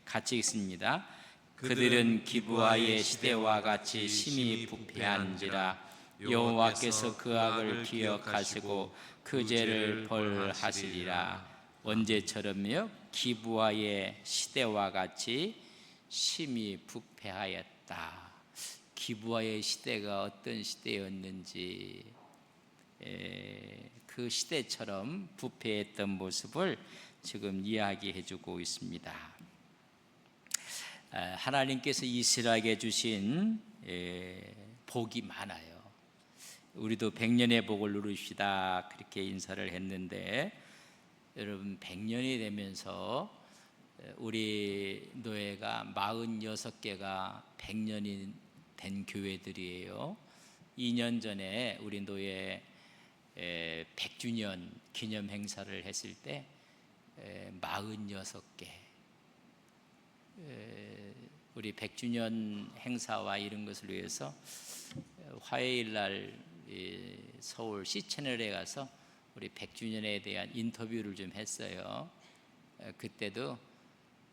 같이 읽습니다. 그들은 기브아의 시대와 같이 심히 부패한지라. 여호와께서 그 악을 기억하시고 그 죄를 벌하시리라. 언제처럼요? 기브아의 시대와 같이 심히 부패하였다. 기브아의 시대가 어떤 시대였는지, 그 시대처럼 부패했던 모습을 지금 이야기해주고 있습니다. 하나님께서 이스라엘에게 주신 복이 많아요. 우리도 100년의 복을 누리시다 그렇게 인사를 했는데, 여러분 100년이 되면서 우리 노예가 46개가 100년이 된 교회들이에요. 2년 전에 우리 노예 100주년 기념 행사를 했을 때 46개, 우리 100주년 행사와 이런 것을 위해서 화요일 날 서울 C채널에 가서 우리 100주년에 대한 인터뷰를 좀 했어요. 그때도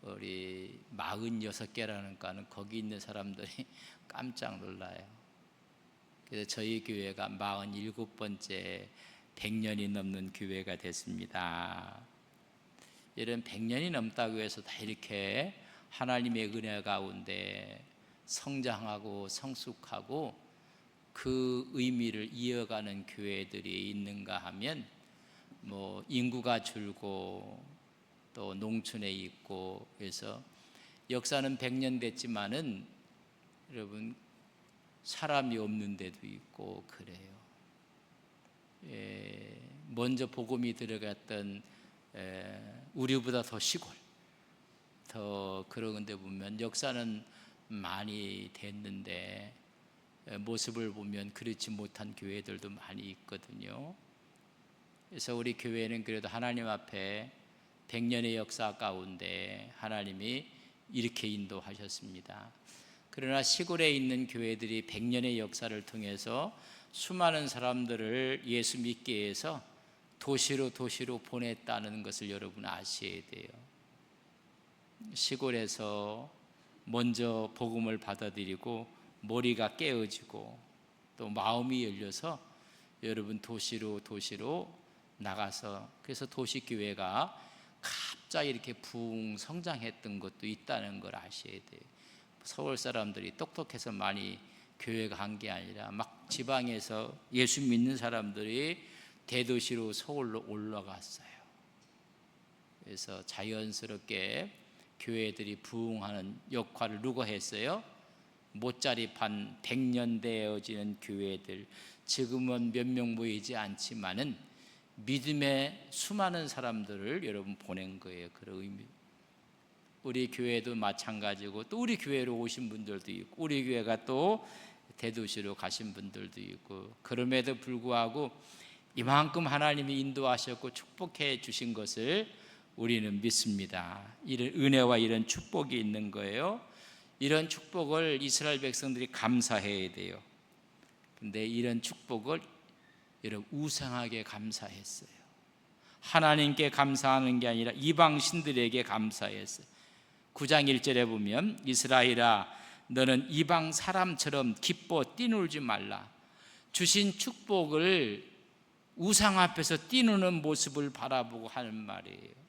우리 46개라는 거는 거기 있는 사람들이 깜짝 놀라요. 그래서 저희 교회가 47번째 100년이 넘는 교회가 됐습니다. 이런 100년이 넘다고 해서 다 이렇게 하나님의 은혜 가운데 성장하고 성숙하고 그 의미를 이어가는 교회들이 있는가 하면, 뭐 인구가 줄고 또 농촌에 있고 그래서 역사는 100년 됐지만은 여러분 사람이 없는 데도 있고 그래요. 먼저 복음이 들어갔던 우리보다 더 시골, 더 그런 데 보면 역사는 많이 됐는데 모습을 보면 그렇지 못한 교회들도 많이 있거든요. 그래서 우리 교회는 그래도 하나님 앞에 100년의 역사 가운데 하나님이 이렇게 인도하셨습니다. 그러나 시골에 있는 교회들이 100년의 역사를 통해서 수많은 사람들을 예수 믿게 해서 도시로 보냈다는 것을 여러분 아셔야 돼요. 시골에서 먼저 복음을 받아들이고 머리가 깨어지고 또 마음이 열려서 여러분 도시로 나가서, 그래서 도시교회가 갑자기 이렇게 붕 성장했던 것도 있다는 걸 아셔야 돼요. 서울 사람들이 똑똑해서 많이 교회가 한 게 아니라 막 지방에서 예수 믿는 사람들이 대도시로 서울로 올라갔어요. 그래서 자연스럽게 교회들이 부흥하는 역할을 누가 했어요? 못자리판 100년 되어지는 교회들, 지금은 몇 명 모이지 않지만은 믿음의 수많은 사람들을 여러분 보낸 거예요. 그런 의미. 우리 교회도 마찬가지고 또 우리 교회로 오신 분들도 있고 우리 교회가 또 대도시로 가신 분들도 있고, 그럼에도 불구하고 이만큼 하나님이 인도하셨고 축복해 주신 것을 우리는 믿습니다. 이런 은혜와 이런 축복이 있는 거예요. 이런 축복을 이스라엘 백성들이 감사해야 돼요. 근데 이런 축복을 여러분 우상하게 감사했어요. 하나님께 감사하는 게 아니라 이방 신들에게 감사했어요. 9장 1절에 보면 이스라엘아 너는 이방 사람처럼 기뻐 뛰놀지 말라. 주신 축복을 우상 앞에서 뛰노는 모습을 바라보고 하는 말이에요.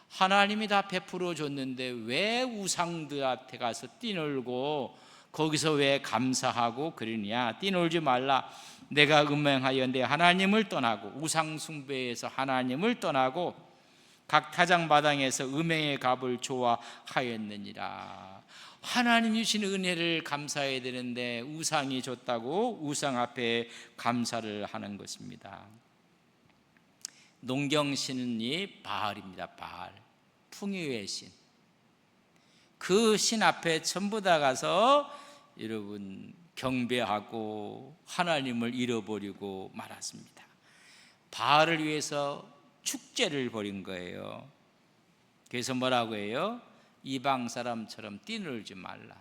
하나님이 다 베풀어 줬는데 왜 우상들 앞에 가서 뛰놀고 거기서 왜 감사하고 그러냐. 뛰놀지 말라. 내가 음행하여 내 하나님을 떠나고 우상 숭배에서 하나님을 떠나고 각 타작마당에서 음행의 값을 좋아하였느니라. 하나님이 주신 은혜를 감사해야 되는데 우상이 줬다고 우상 앞에 감사를 하는 것입니다. 농경신이 바알입니다. 바알, 풍요의 신. 그 신 앞에 전부 다 가서 여러분 경배하고 하나님을 잃어버리고 말았습니다. 바알을 위해서 축제를 벌인 거예요. 그래서 뭐라고 해요? 이방 사람처럼 뛰놀지 말라.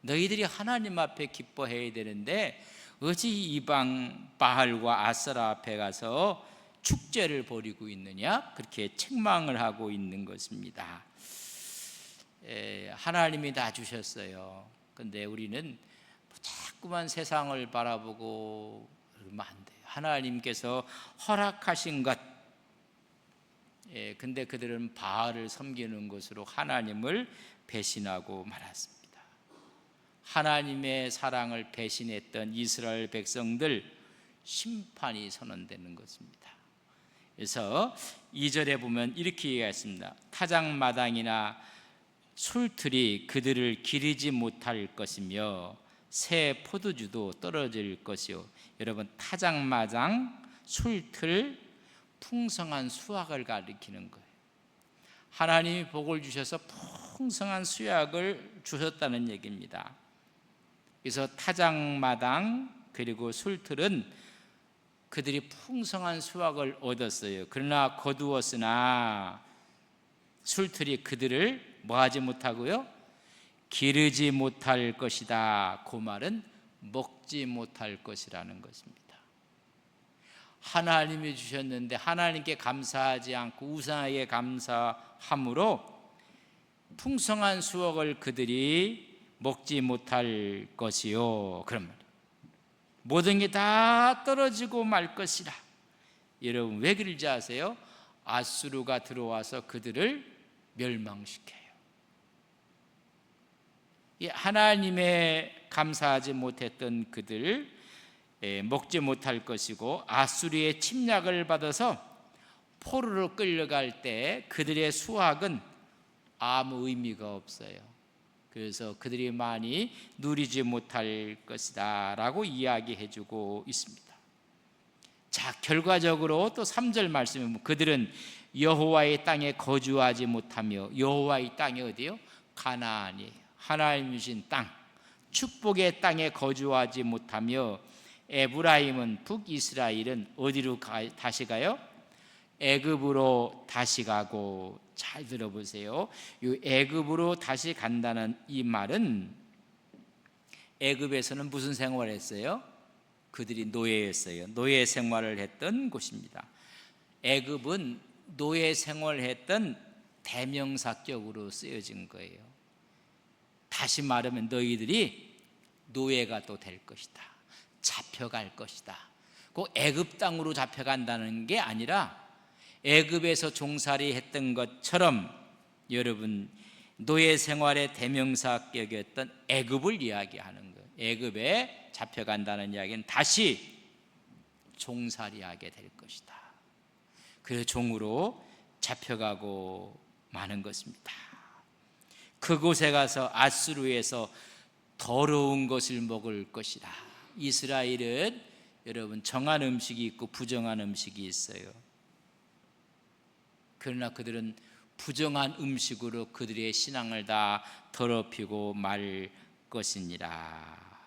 너희들이 하나님 앞에 기뻐해야 되는데 어찌 이방 바알과 아세라 앞에 가서 축제를 벌이고 있느냐? 그렇게 책망을 하고 있는 것입니다. 하나님이 다 주셨어요. 근데 우리는 자꾸만 세상을 바라보고 그러면 안 돼요. 하나님께서 허락하신 것, 근데 그들은 바알을 섬기는 것으로 하나님을 배신하고 말았습니다. 하나님의 사랑을 배신했던 이스라엘 백성들, 심판이 선언되는 것입니다. 그래서 2절에 보면 이렇게 얘기했습니다. 타작마당이나 술틀이 그들을 기르지 못할 것이며 새 포도주도 떨어질 것이요. 여러분, 타작마당, 술틀, 풍성한 수확을 가리키는 거예요. 하나님이 복을 주셔서 풍성한 수확을 주셨다는 얘기입니다. 그래서 타작마당 그리고 술틀은 그들이 풍성한 수확을 얻었어요. 그러나 거두었으나 술틀이 그들을 뭐하지 못하고요? 기르지 못할 것이다. 그 말은 먹지 못할 것이라는 것입니다. 하나님이 주셨는데 하나님께 감사하지 않고 우상에게 감사함으로 풍성한 수확을 그들이 먹지 못할 것이요. 그런 말이에요. 모든 게 다 떨어지고 말 것이라. 여러분, 왜 그러지 아세요? 아수르가 들어와서 그들을 멸망시켜요. 하나님의 감사하지 못했던 그들 먹지 못할 것이고, 아수르의 침략을 받아서 포로로 끌려갈 때 그들의 수확은 아무 의미가 없어요. 그래서 그들이 많이 누리지 못할 것이다 라고 이야기해 주고 있습니다. 자, 결과적으로 또 3절 말씀에 보면 그들은 여호와의 땅에 거주하지 못하며, 여호와의 땅이 어디요? 가나안이에요. 하나님 주신 땅, 축복의 땅에 거주하지 못하며, 에브라임은, 북이스라엘은 어디로 다시 가요? 애굽으로 다시 가고. 잘 들어보세요. 이 애굽으로 다시 간다는 이 말은, 애굽에서는 무슨 생활을 했어요? 그들이 노예였어요. 노예 생활을 했던 곳입니다. 애굽은 노예 생활을 했던 대명사격으로 쓰여진 거예요. 다시 말하면 너희들이 노예가 또 될 것이다. 잡혀갈 것이다. 그 애굽 땅으로 잡혀간다는 게 아니라 애굽에서 종살이 했던 것처럼, 여러분, 노예 생활의 대명사격이었던 애굽을 이야기하는 거예요. 애굽에 잡혀간다는 이야기는 다시 종살이하게 될 것이다. 그래서 종으로 잡혀가고 마는 것입니다. 그곳에 가서 아수르에서 더러운 것을 먹을 것이다. 이스라엘은 여러분, 정한 음식이 있고 부정한 음식이 있어요. 그러나 그들은 부정한 음식으로 그들의 신앙을 다 더럽히고 말 것이니라.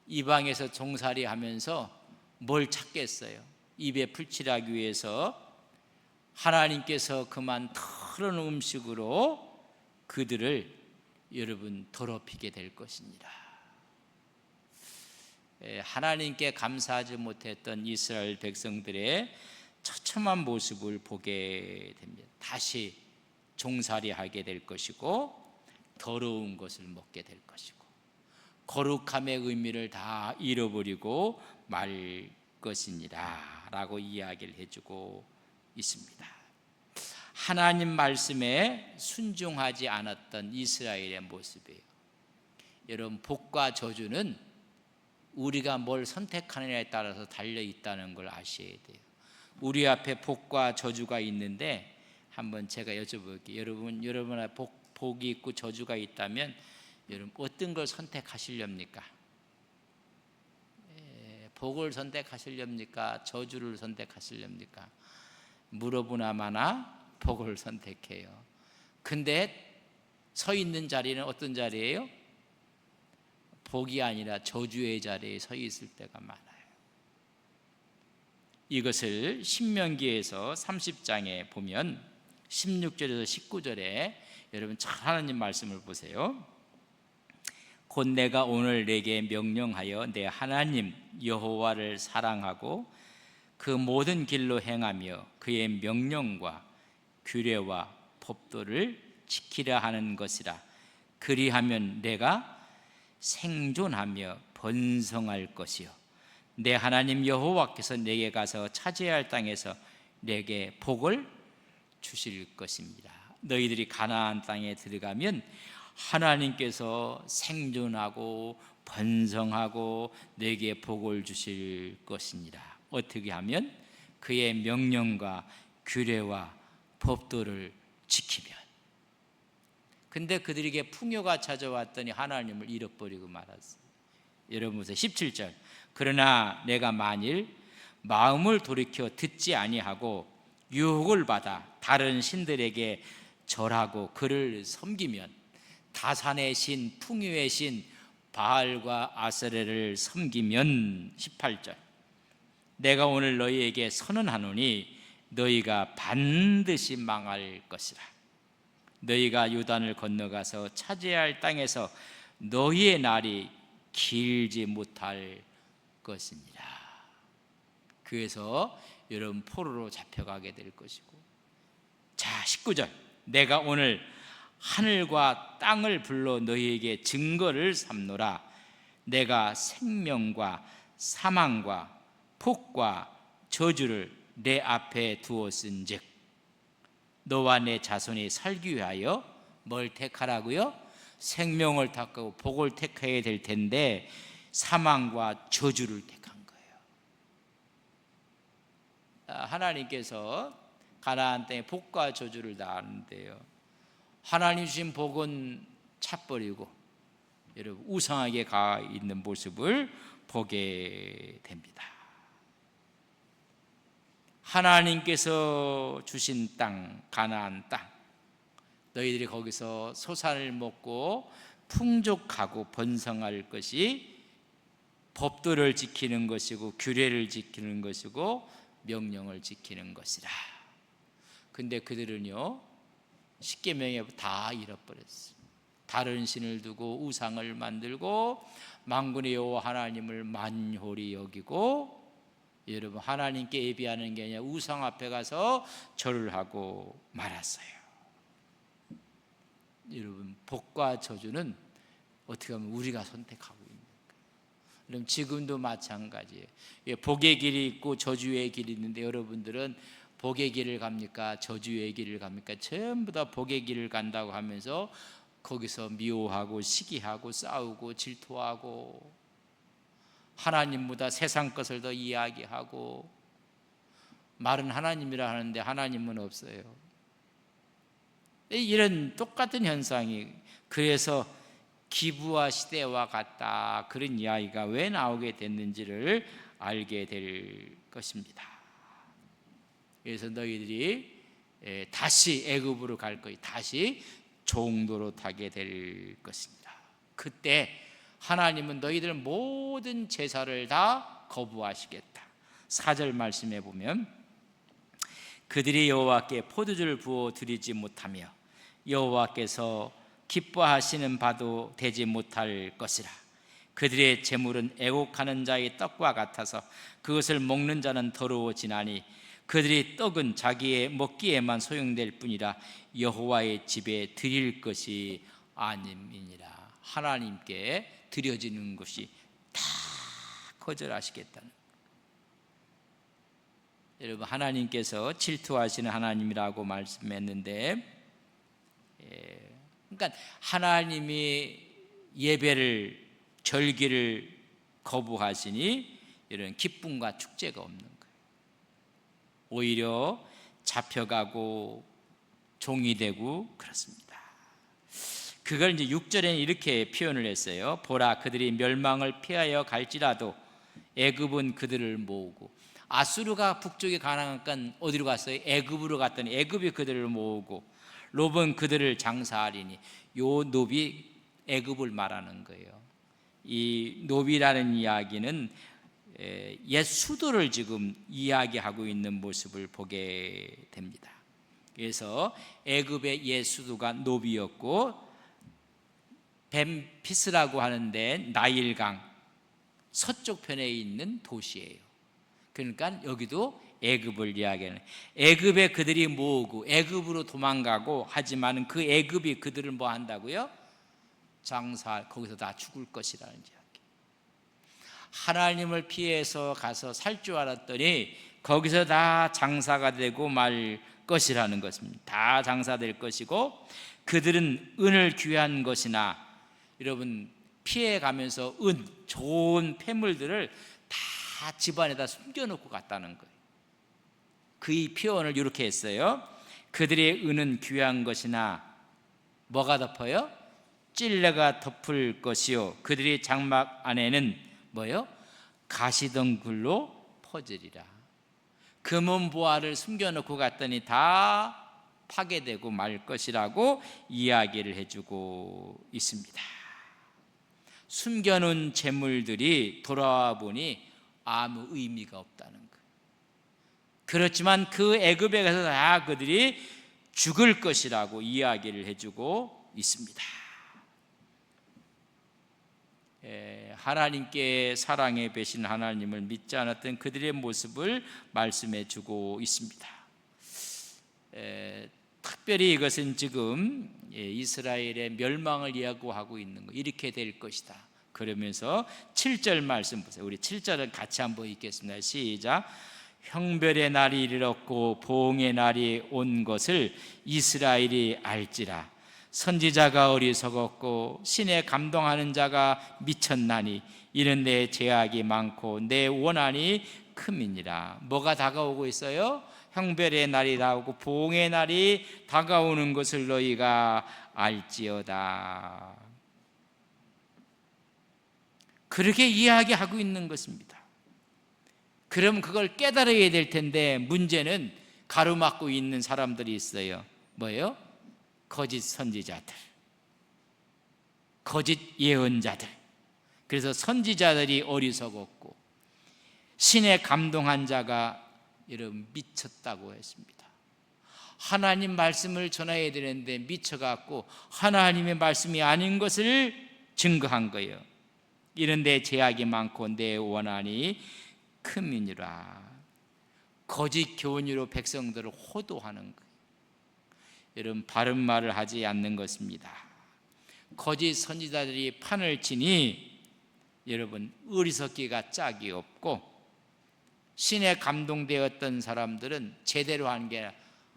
이방에서 종살이 하면서 뭘 찾겠어요? 입에 풀칠하기 위해서 하나님께서 그만 더러운 음식으로 그들을 여러분 더럽히게 될 것이니라. 하나님께 감사하지 못했던 이스라엘 백성들의 처참한 모습을 보게 됩니다. 다시 종살이하게 될 것이고, 더러운 것을 먹게 될 것이고, 거룩함의 의미를 다 잃어버리고 말 것이니라 라고 이야기를 해주고 있습니다. 하나님 말씀에 순종하지 않았던 이스라엘의 모습이에요. 여러분, 복과 저주는 우리가 뭘 선택하느냐에 따라서 달려있다는 걸 아셔야 돼요. 우리 앞에 복과 저주가 있는데, 한번 제가 여쭤볼게요. 여러분 앞에 복이 있고 저주가 있다면 여러분 어떤 걸 선택하시렵니까? 복을 선택하시렵니까? 저주를 선택하시렵니까? 물어보나마나 복을 선택해요. 근데 서 있는 자리는 어떤 자리예요? 복이 아니라 저주의 자리에 서 있을 때가 많아요. 이것을 신명기에서 30장에 보면 16절에서 19절에 여러분 잘 하나님 말씀을 보세요. 곧 내가 오늘 내게 명령하여 내 하나님 여호와를 사랑하고 그 모든 길로 행하며 그의 명령과 규례와 법도를 지키려 하는 것이라. 그리하면 내가 생존하며 번성할 것이요 내 하나님 여호와께서 내게 가서 차지해야 할 땅에서 내게 복을 주실 것입니다. 너희들이 가나안 땅에 들어가면 하나님께서 생존하고 번성하고 내게 복을 주실 것입니다. 어떻게 하면? 그의 명령과 규례와 법도를 지키면. 근데 그들에게 풍요가 찾아왔더니 하나님을 잃어버리고 말았어요. 여러분 보세요. 17절. 그러나 내가 만일 마음을 돌이켜 듣지 아니하고 유혹을 받아 다른 신들에게 절하고 그를 섬기면, 다산의 신, 풍요의 신 바알과 아세레를 섬기면, 18절. 내가 오늘 너희에게 선언하노니 너희가 반드시 망할 것이라. 너희가 요단을 건너가서 차지해야 할 땅에서 너희의 날이 길지 못할 것입니다. 그래서 여러분 포로로 잡혀가게 될 것이고. 자, 19절. 내가 오늘 하늘과 땅을 불러 너희에게 증거를 삼노라. 내가 생명과 사망과 복과 저주를 내 앞에 두었은즉 너와 내 자손이 살기 위하여 뭘 택하라고요? 생명을 택하고 복을 택해야 될 텐데 사망과 저주를 택한 거예요. 하나님께서 가나안 땅에 복과 저주를 낳았는데요, 하나님 주신 복은 차버리고 여러분 우상하게 가 있는 모습을 보게 됩니다. 하나님께서 주신 땅, 가나안 땅, 너희들이 거기서 소산을 먹고 풍족하고 번성할 것이 법도를 지키는 것이고 규례를 지키는 것이고 명령을 지키는 것이라. 근데 그들은요, 십계명에 다 잃어버렸어요. 다른 신을 두고 우상을 만들고 만군의 여호와 하나님을 만홀히 여기고, 여러분 하나님께 예배하는 게 아니라 우상 앞에 가서 절을 하고 말았어요. 여러분 복과 저주는 어떻게 하면 우리가 선택하고 있는 거예요. 그럼 지금도 마찬가지예요. 복의 길이 있고 저주의 길이 있는데 여러분들은 복의 길을 갑니까? 저주의 길을 갑니까? 전부 다 복의 길을 간다고 하면서 거기서 미워하고 시기하고 싸우고 질투하고 하나님보다 세상 것을 더 이야기하고, 말은 하나님이라 하는데 하나님은 없어요. 이런 똑같은 현상이, 그래서 기부와 시대와 같다, 그런 이야기가 왜 나오게 됐는지를 알게 될 것입니다. 그래서 너희들이 다시 애굽으로 갈 것이, 다시 종도로 타게 될 것입니다. 그때 하나님은 너희들 모든 제사를 다 거부하시겠다. 4절 말씀해 보면 그들이 여호와께 포도주를 부어 드리지 못하며 여호와께서 기뻐하시는 바도 되지 못할 것이라. 그들의 재물은 애곡하는 자의 떡과 같아서 그것을 먹는 자는 더러워지나니 그들의 떡은 자기의 먹기에만 소용될 뿐이라 여호와의 집에 드릴 것이 아님이니라. 하나님께 드려지는 것이 다 거절하시겠다는. 여러분 하나님께서 질투하시는 하나님이라고 말씀했는데, 그러니까 하나님이 예배를, 절기를 거부하시니 이런 기쁨과 축제가 없는 거예요. 오히려 잡혀가고 종이 되고 그렇습니다. 그걸 이제 6절에는 이렇게 표현을 했어요. 보라, 그들이 멸망을 피하여 갈지라도 애굽은 그들을 모으고. 아수르가 북쪽에 가나니까 어디로 갔어요? 애굽으로 갔더니 애굽이 그들을 모으고 롭은 그들을 장사하리니. 요 롭이 애굽을 말하는 거예요. 이 롭이라는 이야기는 옛 수도를 지금 이야기하고 있는 모습을 보게 됩니다. 그래서 애굽의 옛 수도가 롭이었고, 뱀피스라고 하는데 나일강 서쪽 편에 있는 도시예요. 그러니까 여기도 애굽을 이야기하는, 애굽에 그들이 모으고 애굽으로 도망가고 하지만 그 애굽이 그들을 뭐 한다고요? 장사, 거기서 다 죽을 것이라는 이야기. 하나님을 피해서 가서 살 줄 알았더니 거기서 다 장사가 되고 말 것이라는 것입니다. 다 장사될 것이고, 그들은 은을 귀한 것이나, 여러분 피해 가면서 좋은 폐물들을 다 집안에다 숨겨놓고 갔다는 거예요. 그의 표현을 이렇게 했어요. 그들의 은은 귀한 것이나 뭐가 덮어요? 찔레가 덮을 것이요, 그들의 장막 안에는 뭐요? 가시덩굴로 퍼지리라. 금은 보화를 숨겨놓고 갔더니 다 파괴되고 말 것이라고 이야기를 해주고 있습니다. 숨겨놓은 재물들이 돌아와 보니 아무 의미가 없다는 거예요. 그렇지만 그 애굽에 가서 다 그들이 죽을 것이라고 이야기를 해주고 있습니다. 하나님께 사랑에 배신 하나님을 믿지 않았던 그들의 모습을 말씀해 주고 있습니다. 특별히 이것은 지금 이스라엘의 멸망을 예고하고 있는 거, 이렇게 될 것이다. 그러면서 7절 말씀 보세요. 우리 7절을 같이 한번 읽겠습니다. 시작. 형별의 날이 이르렀고 보응의 날이 온 것을 이스라엘이 알지라. 선지자가 어리석었고 신에 감동하는 자가 미쳤나니 이는 내 죄악이 많고 내 원한이 큼이니라. 뭐가 다가오고 있어요? 형별의 날이 다가오고 보응의 날이 다가오는 것을 너희가 알지어다. 그렇게 이야기하고 있는 것입니다. 그럼 그걸 깨달아야 될 텐데, 문제는 가로막고 있는 사람들이 있어요. 뭐예요? 거짓 선지자들, 거짓 예언자들. 그래서 선지자들이 어리석었고 신에 감동한 자가 여러분 미쳤다고 했습니다. 하나님 말씀을 전해야 되는데 미쳐갖고 하나님의 말씀이 아닌 것을 증거한 거예요. 이런 데 죄악이 많고 내 원한이 큼이니라. 거짓 교훈으로 백성들을 호도하는 거예요. 여러분 바른 말을 하지 않는 것입니다. 거짓 선지자들이 판을 치니 여러분 어리석기가 짝이 없고, 신에 감동되었던 사람들은 제대로 한 게 아니라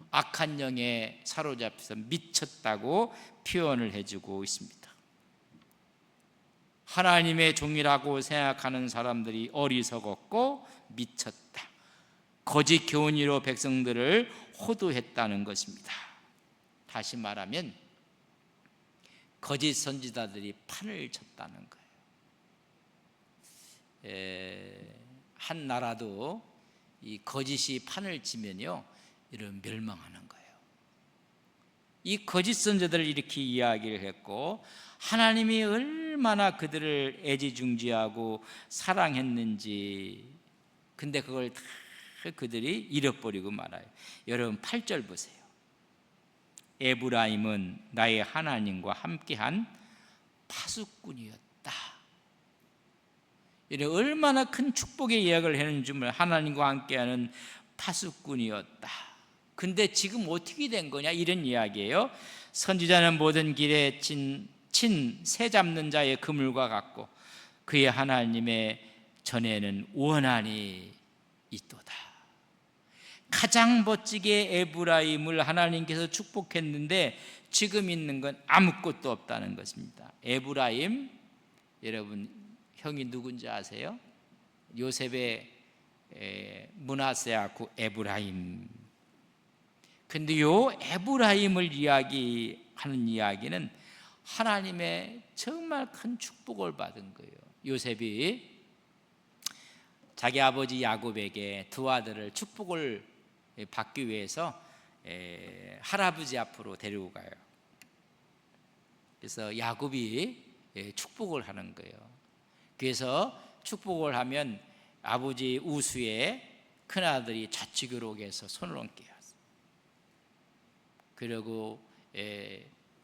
악한 영에 사로잡혀서 미쳤다고 표현을 해주고 있습니다. 하나님의 종이라고 생각하는 사람들이 어리석었고 미쳤다. 거짓 교훈으로 백성들을 호도했다는 것입니다. 다시 말하면 거짓 선지자들이 판을 쳤다는 거예요. 한 나라도 이 거짓이 판을 치면요, 이런 멸망하는 거예요. 이 거짓 선지자들을 이렇게 이야기를 했고, 하나님이 얼마나 그들을 애지중지하고 사랑했는지, 근데 그걸 다 그들이 잃어버리고 말아요. 여러분 8절 보세요. 에브라임은 나의 하나님과 함께한 파수꾼이었다. 이런 얼마나 큰 축복의 이야기를 하는 줄, 하나님과 함께하는 파수꾼이었다. 근데 지금 어떻게 된 거냐, 이런 이야기예요. 선지자는 모든 길에 친 새 잡는 자의 그물과 같고 그의 하나님의 전에는 원한이 있도다. 가장 멋지게 에브라임을 하나님께서 축복했는데 지금 있는 건 아무것도 없다는 것입니다. 에브라임, 여러분 형이 누군지 아세요? 요셉의 므낫세하고 에브라임. 근데 요 에브라임을 이야기하는 이야기는 하나님의 정말 큰 축복을 받은 거예요. 요셉이 자기 아버지 야곱에게 두 아들을 축복을 받기 위해서 할아버지 앞으로 데리고 가요. 그래서 야곱이 축복을 하는 거예요. 그래서 축복을 하면 아버지 우수의 큰아들이 좌측으로 오게 해서 손을 얹게 해요. 그리고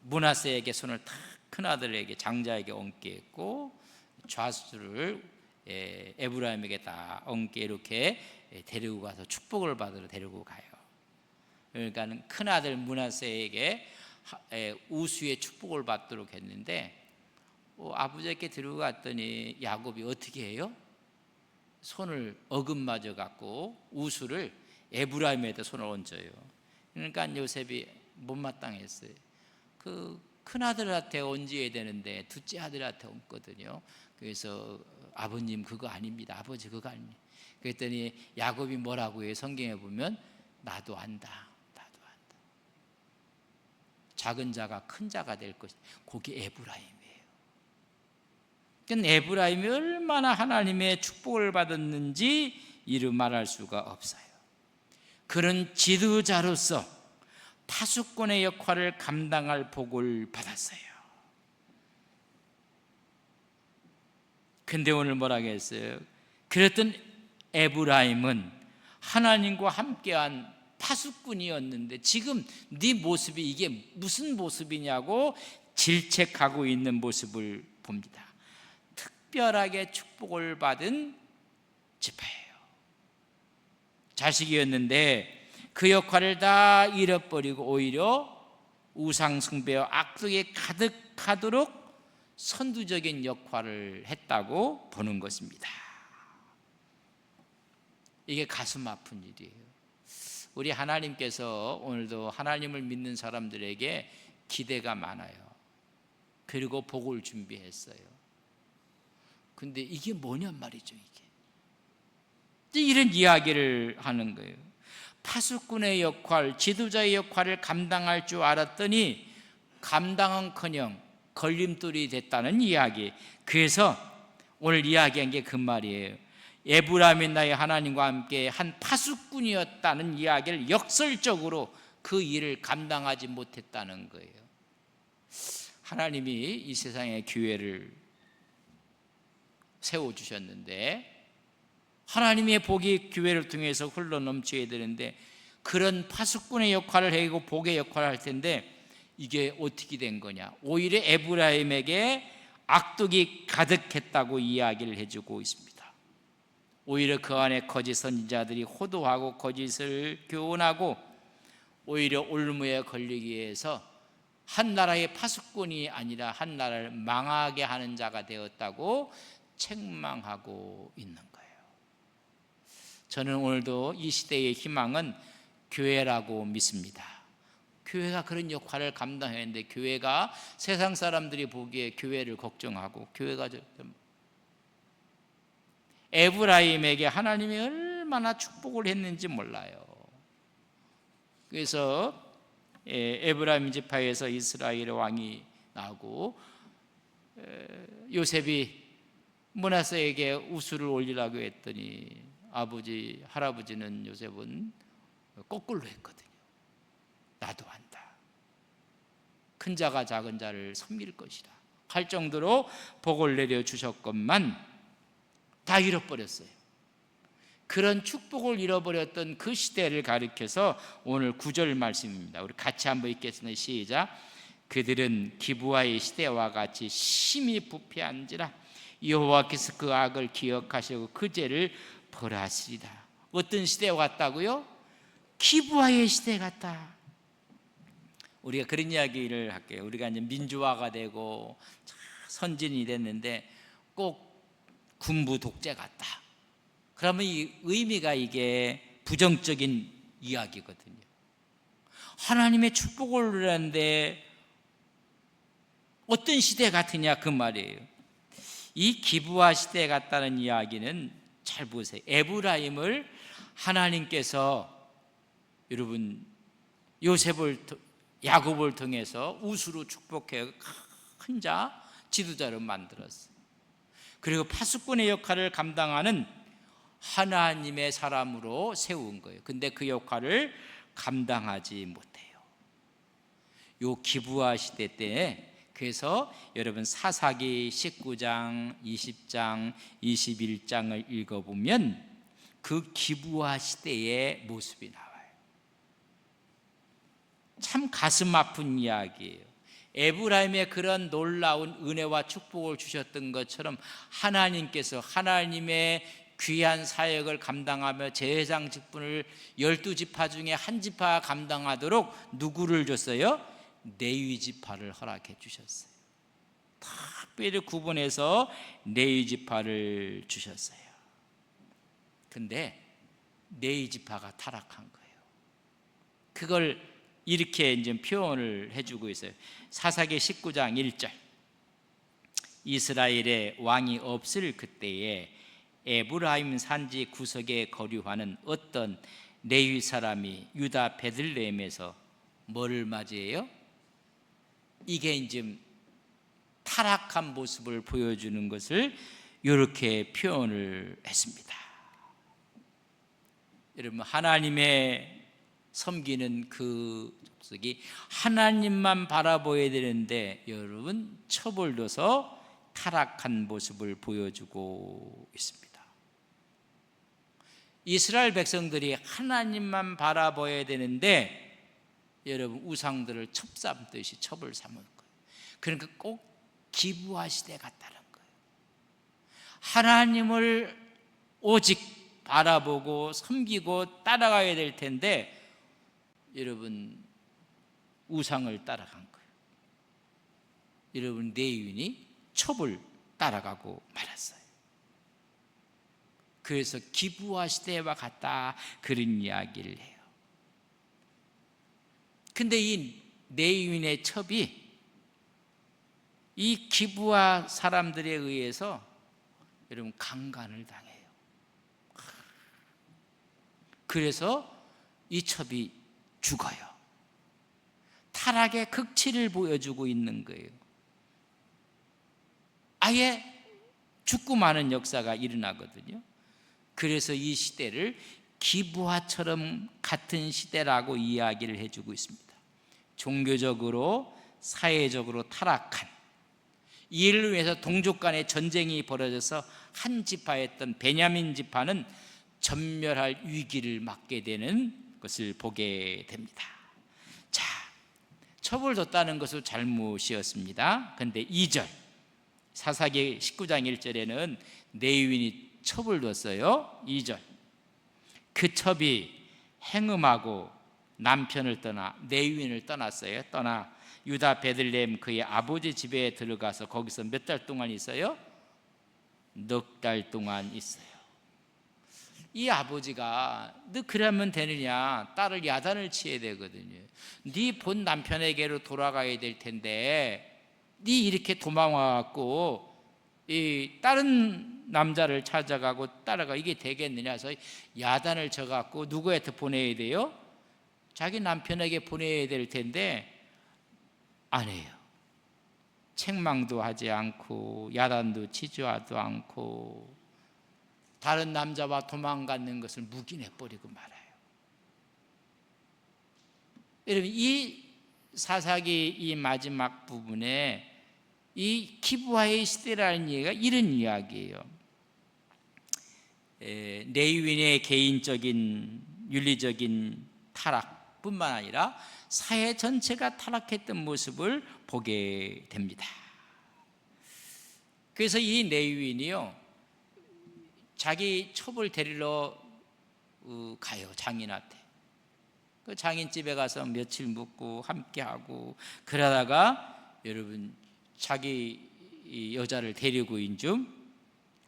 므낫세에게 손을 탁 큰아들에게 장자에게 얹게 했고, 좌수를 에브라임에게 다 얹게 이렇게 데리고 가서 축복을 받으러 데리고 가요. 그러니까 큰아들 므낫세에게 우수의 축복을 받도록 했는데 아버지께 데리고 갔더니 야곱이 어떻게 해요? 손을 어긋맞아 갖고 우수를 에브라임에다 손을 얹어요. 그러니까 요셉이 못마땅했어요. 그 큰아들한테 얹어야 되는데 둘째 아들한테 얹거든요. 그래서 아버님 그거 아닙니다. 아버지 그거 아닙니다. 그랬더니 야곱이 뭐라고 해요? 성경에 보면 나도 안다. 나도 안다. 작은 자가 큰 자가 될 것이다. 그게 에브라임이에요. 그러니까 에브라임이 얼마나 하나님의 축복을 받았는지 이루 말할 수가 없어요. 그런 지도자로서 파수꾼의 역할을 감당할 복을 받았어요. 근데 오늘 뭐라고 했어요? 그랬던 에브라임은 하나님과 함께한 파수꾼이었는데 지금 네 모습이 이게 무슨 모습이냐고 질책하고 있는 모습을 봅니다. 특별하게 축복을 받은 지파예요. 자식이었는데 그 역할을 다 잃어버리고 오히려 우상 숭배와 악독에 가득하도록 선두적인 역할을 했다고 보는 것입니다. 이게 가슴 아픈 일이에요. 우리 하나님께서 오늘도 하나님을 믿는 사람들에게 기대가 많아요. 그리고 복을 준비했어요. 근데 이게 뭐냔 말이죠. 이게 이런 이야기를 하는 거예요. 파수꾼의 역할, 지도자의 역할을 감당할 줄 알았더니 감당은커녕 걸림돌이 됐다는 이야기. 그래서 오늘 이야기한 게 그 말이에요. 에브라임이 나의 하나님과 함께 한 파수꾼이었다는 이야기를 역설적으로 그 일을 감당하지 못했다는 거예요. 하나님이 이 세상에 교회를 세워주셨는데 하나님의 복이 교회를 통해서 흘러넘쳐야 되는데 그런 파수꾼의 역할을 하고 복의 역할을 할 텐데 이게 어떻게 된 거냐? 오히려 에브라임에게 악독이 가득했다고 이야기를 해주고 있습니다. 오히려 그 안에 거짓 선지자들이 호도하고 거짓을 교훈하고 오히려 올무에 걸리기 위해서 한 나라의 파수꾼이 아니라 한 나라를 망하게 하는 자가 되었다고 책망하고 있는 거예요. 저는 오늘도 이 시대의 희망은 교회라고 믿습니다. 교회가 그런 역할을 감당했는데 교회가 세상 사람들이 보기에 교회를 걱정하고 교회가 에브라임에게 하나님이 얼마나 축복을 했는지 몰라요. 그래서 에브라임 지파에서 이스라엘 왕이 나오고 요셉이 므낫세에게 우수를 올리라고 했더니 아버지, 할아버지는 요셉은 거꾸로 했거든요. 나도 안다. 큰 자가 작은 자를 섬길 것이다 할 정도로 복을 내려주셨건만 다 잃어버렸어요. 그런 축복을 잃어버렸던 그 시대를 가리켜서 오늘 9절 말씀입니다. 우리 같이 한번 읽겠습니다. 시작. 그들은 기브아의 시대와 같이 심히 부패한지라 여호와께서 그 악을 기억하시고 그 죄를 벌하시리다. 어떤 시대와 같다고요? 기브아의 시대 같다. 우리가 그런 이야기를 할게요. 우리가 이제 민주화가 되고 선진이 됐는데 꼭 군부 독재 같다. 그러면 이 의미가 이게 부정적인 이야기거든요. 하나님의 축복을 누렸는데 어떤 시대 같으냐 그 말이에요. 이 기브아 시대 같다는 이야기는 잘 보세요. 에브라임을 하나님께서 여러분 야곱을 통해서 우수로 축복해 큰 자 지도자로 만들었어요. 그리고 파수꾼의 역할을 감당하는 하나님의 사람으로 세운 거예요. 근데 그 역할을 감당하지 못해요. 요 기브아 시대 때 그래서 여러분 사사기 19장, 20장, 21장을 읽어보면 그 기브아 시대의 모습이 나와요. 참 가슴 아픈 이야기예요. 에브라임의 그런 놀라운 은혜와 축복을 주셨던 것처럼 하나님께서 하나님의 귀한 사역을 감당하며 제사장 직분을 12지파 중에 한 지파 감당하도록 누구를 줬어요? 레위 지파를 허락해 주셨어요. 특별히 구분해서 레위 지파를 주셨어요. 근데 레위 지파가 타락한 거예요. 그걸 이렇게 이제 표현을 해주고 있어요. 사사기 19장 1절. 이스라엘에 왕이 없을 그때에 에브라임 산지 구석에 거류하는 어떤 레위 사람이 유다 베들레헴에서 뭐를 맞이해요? 이게 이제 타락한 모습을 보여주는 것을 이렇게 표현을 했습니다. 여러분, 하나님의 섬기는 그 족속이 하나님만 바라보아야 되는데 여러분 처벌줘서 타락한 모습을 보여주고 있습니다. 이스라엘 백성들이 하나님만 바라봐야 되는데 여러분 우상들을 첩삼듯이 첩을 삼은 거예요. 그러니까 꼭 기부화 시대 같다는 거예요. 하나님을 오직 바라보고 섬기고 따라가야 될 텐데 여러분 우상을 따라간 거예요. 여러분 레위인이 첩을 따라가고 말았어요. 그래서 기부화 시대와 같다 그런 이야기를 해요. 근데 이 레위인의 첩이 이 기부화 사람들에 의해서 여러분 강간을 당해요. 그래서 이 첩이 죽어요. 타락의 극치를 보여주고 있는 거예요. 아예 죽고 마는 역사가 일어나거든요. 그래서 이 시대를 기부화처럼 같은 시대라고 이야기를 해주고 있습니다. 종교적으로 사회적으로 타락한, 이를 위해서 동족 간의 전쟁이 벌어져서 한 지파였던 베냐민 지파는 전멸할 위기를 맞게 되는 것을 보게 됩니다. 자, 첩을 뒀다는 것은 잘못이었습니다. 그런데 2절 사사기 19장 1절에는 레위인이 첩을 뒀어요. 2절 그 첩이 행음하고 남편을 떠나 레위인을 떠났어요. 떠나 유다 베들레헴 그의 아버지 집에 들어가서 거기서 몇 달 동안 있어요? 넉 달 동안 있어요. 이 아버지가 너 그러면 되느냐, 딸을 야단을 치어야 되거든요. 네 본 남편에게로 돌아가야 될 텐데 네 이렇게 도망와갖고 이 다른 남자를 찾아가고 따라가 이게 되겠느냐 해서 야단을 쳐갖고 누구한테 보내야 돼요? 자기 남편에게 보내야 될 텐데 안 해요. 책망도 하지 않고 야단도 치지 않고 다른 남자와 도망가는 것을 묵인해버리고 말아요. 여러분 이 사사기 이 마지막 부분에 이 기부화의 시대라는 얘기가 이런 이야기예요. 레위인의 개인적인 윤리적인 타락뿐만 아니라 사회 전체가 타락했던 모습을 보게 됩니다. 그래서 이 레위인이요 자기 첩을 데리러 가요. 장인한테. 그 장인집에 가서 며칠 묵고 함께하고 그러다가 여러분 자기 여자를 데리고 인중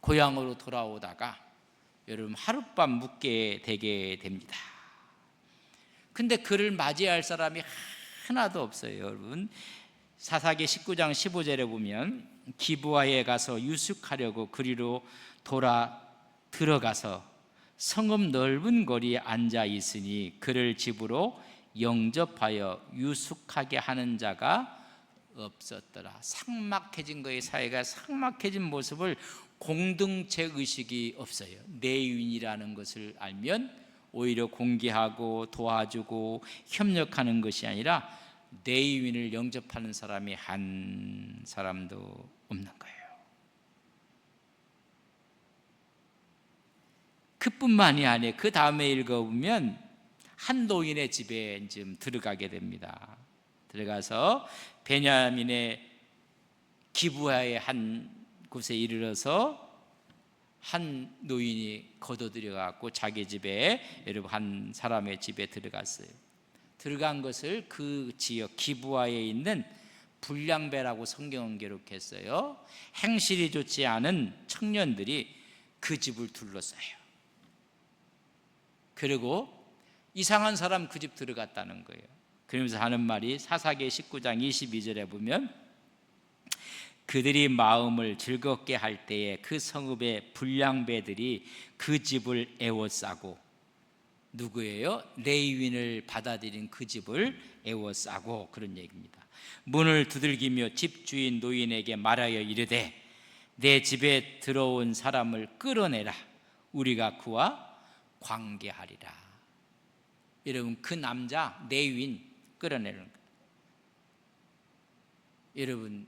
고향으로 돌아오다가 여러분 하룻밤 묵게 되게 됩니다. 근데 그를 맞이할 사람이 하나도 없어요. 여러분 사사기 19장 15절에 보면 기브아에 가서 유숙하려고 그리로 들어가서 성읍 넓은 거리에 앉아 있으니 그를 집으로 영접하여 유숙하게 하는 자가 없었더라. 삭막해진 거예요. 사회가 삭막해진 모습을 공동체 의식이 없어요. 레위인이라는 것을 알면 오히려 공개하고 도와주고 협력하는 것이 아니라 레위인을 영접하는 사람이 한 사람도 없는 거예요. 그뿐만이 아니에요. 그 다음에 읽어보면 한 노인의 집에 좀 들어가게 됩니다. 들어가서 베냐민의 기브아의 한 곳에 이르러서 한 노인이 거둬들여 갖고 자기 집에, 여러분, 한 사람의 집에 들어갔어요. 들어간 것을 그 지역 기브아에 있는 불량배라고 성경은 기록했어요. 행실이 좋지 않은 청년들이 그 집을 둘러싸요. 그리고 이상한 사람 그 집 들어갔다는 거예요. 그러면서 하는 말이 사사기 19장 22절에 보면, 그들이 마음을 즐겁게 할 때에 그 성읍의 불량배들이 그 집을 애워싸고, 누구예요? 레위인을 받아들인 그 집을 애워싸고, 그런 얘기입니다. 문을 두들기며 집주인 노인에게 말하여 이르되, 내 집에 들어온 사람을 끌어내라. 우리가 그와 관계하리라. 여러분, 그 남자 레위인 끌어내는 거예요. 여러분,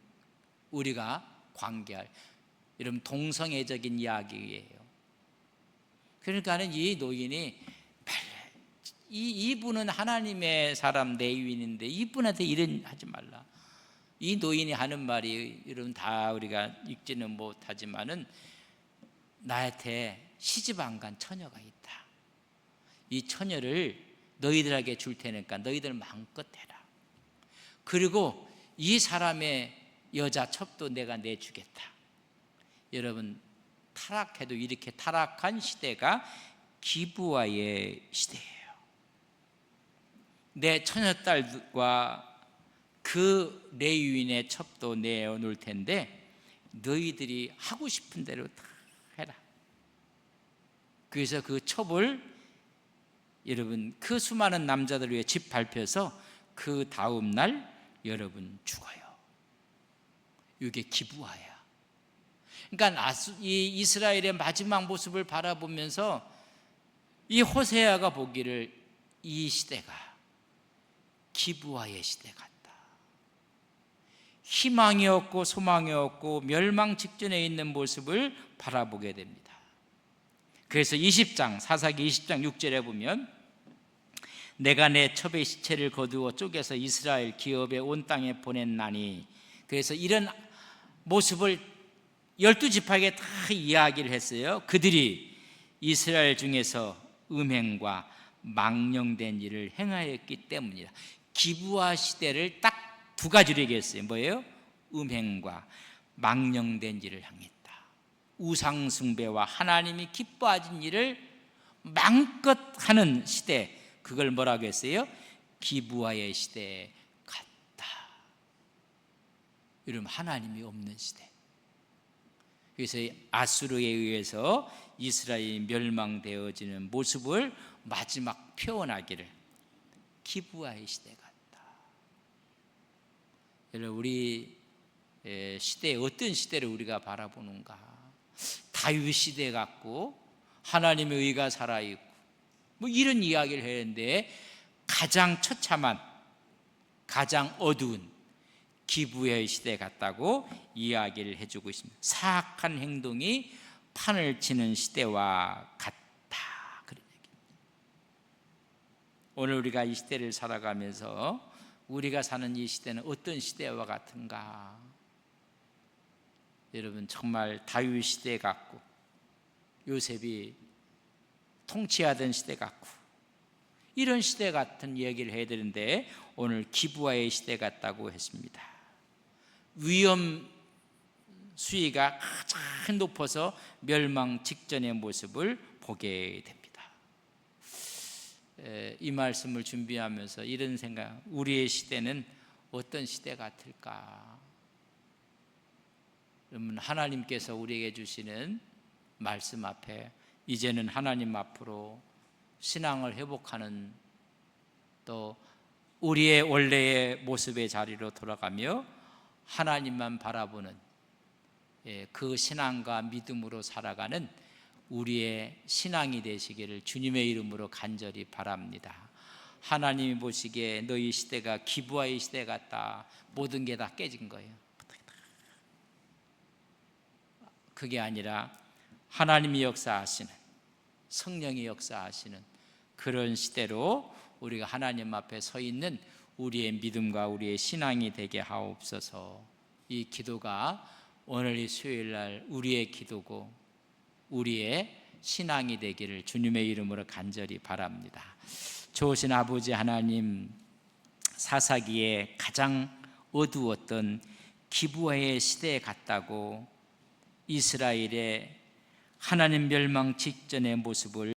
우리가 관계할, 여러분, 동성애적인 이야기예요. 그러니까는 이 노인이, 이분은 하나님의 사람 레위인인데 이분한테 이런 하지 말라. 이 노인이 하는 말이, 여러분, 다 우리가 읽지는 못하지만은, 나한테 시집 안 간 처녀가 있다. 이 처녀를 너희들에게 줄 테니까 너희들 마음껏 해라. 그리고 이 사람의 여자 첩도 내가 내주겠다. 여러분, 타락해도 이렇게 타락한 시대가 기브아의 시대예요. 내 처녀딸과 그 레위인의 첩도 내어놓을 텐데 너희들이 하고 싶은 대로 다 해라. 그래서 그 첩을, 여러분, 그 수많은 남자들 위해 집 밟혀서 그 다음 날 여러분 죽어요. 이게 기브아야. 그러니까 이 이스라엘의 마지막 모습을 바라보면서 이 호세아가 보기를, 이 시대가 기브아의 시대 같다. 희망이 없고 소망이 없고 멸망 직전에 있는 모습을 바라보게 됩니다. 그래서 20장, 사사기 20장 6절에 보면, 내가 내 첩의 시체를 거두어 쪼개서 이스라엘 기업의 온 땅에 보냈나니, 그래서 이런 모습을 12지파에게 다 이야기를 했어요. 그들이 이스라엘 중에서 음행과 망령된 일을 행하였기 때문이다. 기브아 시대를 딱 두 가지로 얘기했어요. 뭐예요? 음행과 망령된 일을 행했다. 우상 숭배와 하나님이 기뻐하신 일을 마음껏 하는 시대, 그걸 뭐라고 했어요? 기브아의 시대 같다. 여러분, 하나님이 없는 시대. 그래서 아수르에 의해서 이스라엘이 멸망되어지는 모습을 마지막 표현하기를, 기브아의 시대 같다. 여러분, 우리 시대에 어떤 시대를 우리가 바라보는가? 다윗 시대 같고 하나님의 의가 살아있고 이런 이야기를 했는데, 가장 처참한, 가장 어두운 기브아의 시대 같다고 이야기를 해주고 있습니다. 사악한 행동이 판을 치는 시대와 같다, 그런 얘기입니다. 오늘 우리가 이 시대를 살아가면서 우리가 사는 이 시대는 어떤 시대와 같은가? 여러분, 정말 다윗 시대 같고 요셉이 통치하던 시대 같고 이런 시대 같은 얘기를 해야 되는데, 오늘 기브아의 시대 같다고 했습니다. 위험 수위가 가장 높아서 멸망 직전의 모습을 보게 됩니다. 이 말씀을 준비하면서 이런 생각, 우리의 시대는 어떤 시대 같을까? 여러분, 하나님께서 우리에게 주시는 말씀 앞에 이제는 하나님 앞으로 신앙을 회복하는, 또 우리의 원래의 모습의 자리로 돌아가며 하나님만 바라보는 그 신앙과 믿음으로 살아가는 우리의 신앙이 되시기를 주님의 이름으로 간절히 바랍니다. 하나님이 보시기에 너희 시대가 기브아의 시대 같다. 모든 게 다 깨진 거예요. 그게 아니라 하나님이 역사하시는, 성령이 역사하시는 그런 시대로 우리가 하나님 앞에 서 있는 우리의 믿음과 우리의 신앙이 되게 하옵소서. 이 기도가 오늘 이 수요일 날 우리의 기도고, 우리의 신앙이 되기를 주님의 이름으로 간절히 바랍니다. 좋으신 아버지 하나님, 사사기에 가장 어두웠던 기브아의 시대에 갔다고 이스라엘의 하나님 멸망 직전의 모습을